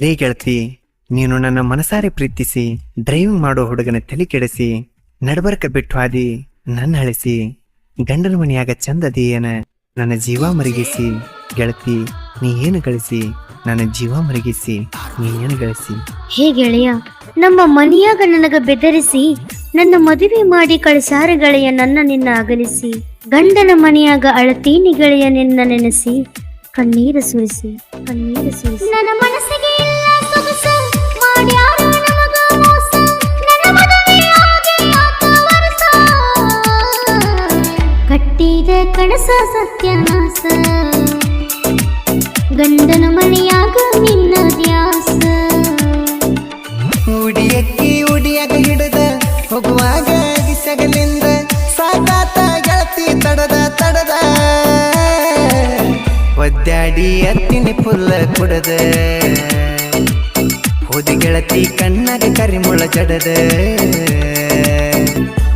ಲೇ ಗೆಳತಿ, ನೀನು ನನ್ನ ಮನಸಾರೆ ಪ್ರೀತಿಸಿ ಡ್ರೈವಿಂಗ್ ಮಾಡೋ ಹುಡುಗನ ತಲೆ ಕೆಡಿಸಿ ನಡಬರ್ಕ ಬಿಟ್ಟು ಹಾದಿ ನನ್ನ ಅಳಿಸಿ ಗಂಡನ ಮನೆಯಾಗ ಚಂದದೇಯನ ನನ್ನ ಜೀವ ಮರಗಿಸಿ. ಗೆಳತಿ, ನೀ ಏನು ಗಳಿಸಿ ನನ್ನ ಜೀವ ಮರಗಿಸಿ, ನೀ ಏನು ಗಳಿಸಿ. ಹೇ ಗೆಳೆಯ, ನಮ್ಮ ಮನೆಯಾಗ ನನಗ ಬೆದರಿಸಿ ನನ್ನ ಮದುವೆ ಮಾಡಿ ಕಳಿಸಾರ ಗೆಳೆಯ ನನ್ನ ನಿನ್ನ ಅಗಲಿಸಿ. ಗಂಡನ ಮನೆಯಾಗ ಅಳತೀನಿ ಗೆಳೆಯ ನಿನ್ನ ನೆನೆಸಿ ಕಣ್ಣೀರ ಸುರಿಸಿ ನನ್ನ ಮನಸ್ಸಿಗೆ ಇಲ್ಲ ಸೊಗಸು, ಮಾಡ್ಯಾರ ನಮಗ ಮೋಸ, ನನ್ನ ಮದುವೆಯಾಗಿ ಆತ ವರಸ. ಕಟ್ಟಿದ ಕನಸ ಸತ್ಯನಾಸ, ಗಂಡನ ಮನೆಯಾಗ ನಿನ್ನ ದ್ಯಾಸ. ಉಡಿಯಾಗ ಹಿಡದ ಹೋಗುವಾಗ ಗಿಸಗಲಿಂದ ಸಾಕಾತ ಗೆಳತಿ ತಡದ ಒದ್ದಾಡಿ ಅತ್ತಿನಿ ಪುಲ್ಲ ಕುಡದ ಹೋದಿ ಗೆಳತಿ ಕಣ್ಣಾಗ ಕರಿಮುಳ ಜಡದ.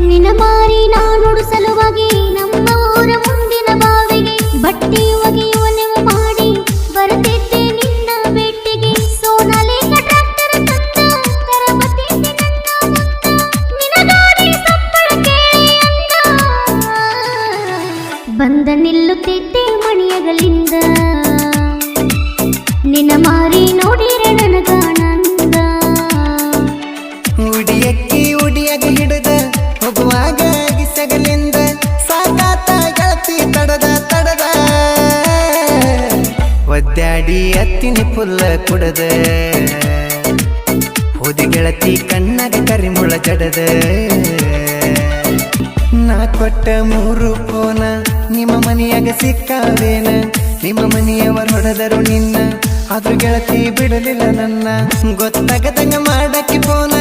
ನಿನ್ನ ಮಾರಿ ನಾನೋಡು ಸಲುವಾಗಿ ನಮ್ಮ ಊರ ಮುಂದಿನ ಬಾವಿಗೆ ಬಟ್ಟಿ ಒಗೆಯುವ ನೀವು ಮಾಡಿ ಬರುತ್ತಿದ್ದೆ ನಿನ್ನ ಭೇಟಿಗೆ. ಸೋನಾಲೇಖ ಟ್ರ್ಯಾಕ್ಟರ್ ತಂದ ತರಬತಿದ್ದೆ ನನ್ನ ಮುಂದ, ನಿನ್ನ ಗಾಡಿ ಸಪ್ಪಳ ಕೇಳಿ ಅಂದ ಬಂದ ನಿಲ್ಲುತ್ತಿದ್ದೆ ಮಣಿಯಗಲಿಂದ. ನಿನ್ನ ಮಾರಿ ನೋಡಿರ ನನಗಾನಂದ. ಉಡಿಯಾಗ ಹಿಡದ ಹೋಗುವಾಗ ಗಿಸಗಲಿಂದ ಸಾಕಾತ ಗೆಳತಿ ತಡದ ಒದ್ದಾಡಿ ಅತ್ತಿನಿ ಪುಲ್ಲ ಕುಡದ ಹೋದಿ ಗೆಳತಿ ಕಣ್ಣಾಗ ಕರಿಮುಳ ಜಡದ. ನಾ ಕೊಟ್ಟ 3 ಫೋನ ನಿಮ್ಮ ಮನೆಯಾಗ ಸಿಕ್ಕಾವೇನ, ನಿಮ್ಮ ಮನೆಯವರು ಹೊಡೆದರು ನಿನ್ನ, ಆದ್ರೂ ಗೆಳತಿ ಬಿಡಲಿಲ್ಲ ನನ್ನ. ಗೊತ್ತಾಗದಂಗ ಮಾಡಕ್ಕೆ ಫೋನ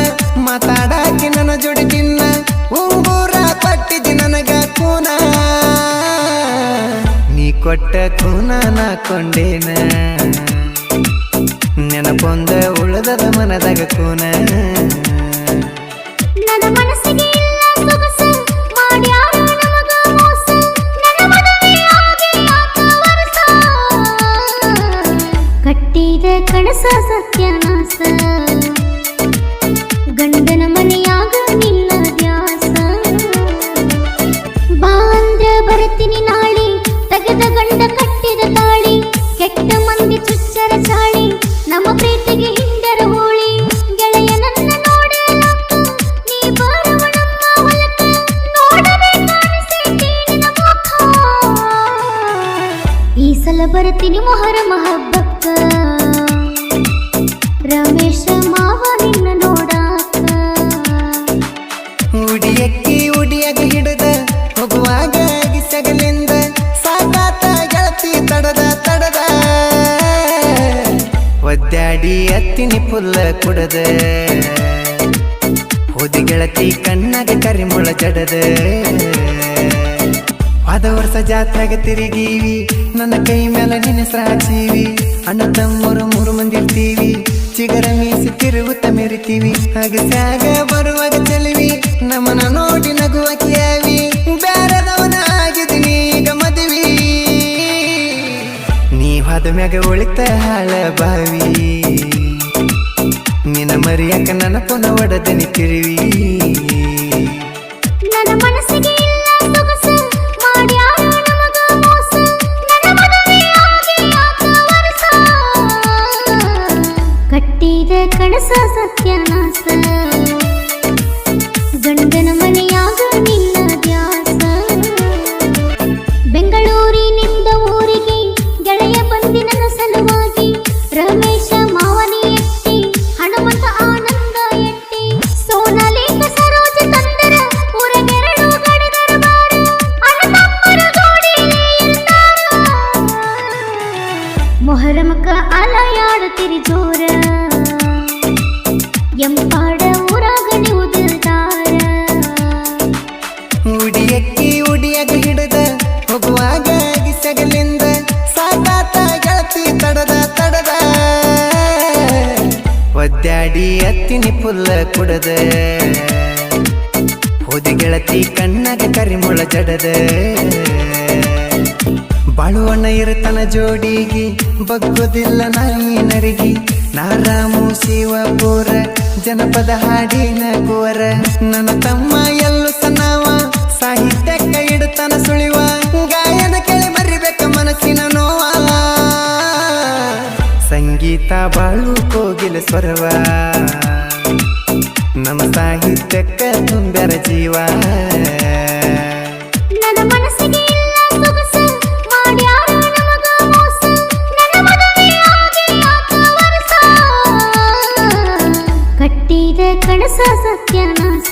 ಮಾತಾಡಾಕಿ ನನ್ನ ಜೋಡಿ ತಿನ್ನ, ಉಂಗೂರ ಕೊಟ್ಟಿದ್ದಿ ನನಗ ಕೂನ. ನೀ ಕೊಟ್ಟ ಕೂನ ನಾ ಕೊಂಡೇನ, ನೆನಪೊಂದ ಉಳದದ ಮನದಾಗ ಕೂನ. ನನ್ನ ಮನಸ್ಸಿಗೆ ಇಲ್ಲ ಸೊಗಸು, ಮಾಡ್ಯಾರ ನಮಗ ಮೋಸ, ನನ್ನ ಮದುವೆಯಾಗಿ ಆತ ವರಸ. ಕಟ್ಟಿದ ಕನಸ ಸತ್ಯನಾಸ, ಗಂಡನ ಮನೆಯಾಗ ನಿನ್ನ ದ್ಯಾಸ. ಬಾ ಅಂದ್ರ ಬರತೀನಿ ನಾಳಿ, ತೆಗೆದ ಗಂಡ ಕಟ್ಟಿದ ತಾಳಿ, ಕೆಟ್ಟ ಮಂದಿ ಚುಚ್ಚರ ಚಾಳಿ, ನಮ್ಮ ಪ್ರೀತಿಗೆ ಹಿಂದರ ಹೋಳಿ. ಗೆಳೆಯ ನನ್ನ ನೋಡಲಾಕ ನೀ ಬರುವ ನಮ್ಮ ಹೊಲಕ, ನೋಡಬೇಕಾನಿಸೈತಿ ನಿನ್ನ ಮುಖ. ಈ ಸಲ ಬರತೀನಿ ಮೊಹರ ಮಹಬ್ಬಕ್ಕ, ರಮೇಶ ಮಾವ ನಿನ್ನ ನೋಡಾಕ. ಉಡಿಯಾಗ ಹಿಡದ ಹೋಗುವಾಗ ಗಿಸಗಲಿಂದ ಸಾಕಾತ ಗೆಳತಿ ತಡದ ಒದ್ದಾಡಿ ಅತ್ತಿನಿ ಪುಲ್ಲ ಕುಡದ ಹೋದಿ ಗೆಳತಿ ಕಣ್ಣಾಗ ಕರಿಮುಳ ಜಡದ. ಹೋದ ವರ್ಷ ಜಾತ್ರೆಗೆ ತಿರುಗೀವಿ, ನನ್ನ ಕೈ ಮೇಲೆ ನಿನ್ನ ಸಾಚೀವಿ, ಅಣ್ಣ ತಮ್ಮರು 3 ಮಂದಿ ಇರ್ತೀವಿ, ಚಿಗರ ಮೀಸಿ ತಿರುಗುತ್ತ ಮೆರಿತೀವಿ. ಅಗಸ್ಯಾಗ ಬರುವಾಗ ಚೆಲುವಿ ನಮ್ಮನ ನೋಡಿ ನಗುವಕಿಯಾವಿ, ಬ್ಯಾರದವನ ಆಗಿದ್ದೀನಿ ಈಗ ಮದುವಿ. ನೀ ಹೋದ ಮ್ಯಾಗ ಉಳಿತ ಹಾಳ ಬಾವಿ, ನಿನ್ನ ಮರಿಯಾಕ ನನ್ನ ಪುನ ಒಡದನಿ ತಿರುವಿ. ನನ್ನ ಮನಸ್ಸಿಗೆ ಇಲ್ಲ ಸೊಗಸು, ಮಾಡ್ಯಾರ ನಮಗ ಮೋಸ, ನನ್ನ ಮದುವೆಯಾಗಿ ಆತ ವರಸ. ಕಟ್ಟಿದ ಕನಸ ಸತ್ಯನಾಸ, ಗಂಡನ ಮನೆಯಾಗ ನಿನ್ನ ದ್ಯಾಸ. ಬೆಂಗಳೂರಿನಿಂದ ಊರಿಗೆ ಗೆಳೆಯ ಬಂದಿ ನನ್ನ ಸಲುವಾಗಿ, ರಮೇಶ ಮಾವನಿ ಎಟ್ಟಿ, ಹನುಮಂತ ಆನಂದ ಎಟ್ಟಿ, ಸೋನಾಲೇಖ ಸರೋಜ ತಂದರ ಊರಗೆರಡು ಗಡಿದರ ಬಾರ, ಅಣ್ಣ ತಮ್ಮರ ಗೋಡಿಲೆ ಎಲ್ಲಾರ. ಮೊಹರಮಕ ಅಲಯಾಡುತ್ತಿರಿ ಜೋರ, ಎಂಪಾಡ ಊರಾಗ ನೀವು ದಿಲ್ದಾರ. ಉಡಿಯಾಗ ಹಿಡದ ಹೋಗುವಾಗ ಗಿಸಗಲಿಂದ ಸಾಕಾತ ಗೆಳತಿ ತಡದ ಒದ್ದಾಡಿ ಅತ್ತಿನಿ ಪುಲ್ಲ ಕುಡದ ಹೋದಿ ಗೆಳತಿ ಕಣ್ಣಾಗ ಕರಿಮುಳ ಜಡದ. ಬಾಳುವಣ್ಣ ಇರುತ್ತನ ಜೋಡಿಗಿ ಬಗ್ಗೋದಿಲ್ಲ ನಾಯಿನರಿಗೆ ನಾರಾಮು ಶಿವಪುರ ಜನಪದ ಹಾಡಿನ ಕೋರ ನನ್ನ ತಮ್ಮ ಎಲ್ಲೂ ಸಣ್ಣವ ಸಾಹಿತ್ಯಕ್ಕ ಇಡುತ್ತಾನ ಸುಳಿವ ಗಾಯನ ಕೇಳಿ ಮರಿಬೇಕ ಮನಸ್ಸಿನ ನೋವ ಸಂಗೀತ ಬಾಳು ಕೋಗಿಲ ಸ್ವರವ ನಮ್ಮ ಸಾಹಿತ್ಯಕ್ಕ ತುಂಬ್ಯಾರ ಜೀವ ನನ್ನ ಮನಸ್ಸಿಗೆ ಇಲ್ಲ ಸೊಗಸು ಮಾಡ್ಯಾರ ನಮಗ ಮೋಸ ನನ್ನ ಮದುವೆಯಾಗಿ ಆತ ವರ್ಷ ಕಟ್ಟಿದ ಕನಸ ಸತ್ಯನಾಶ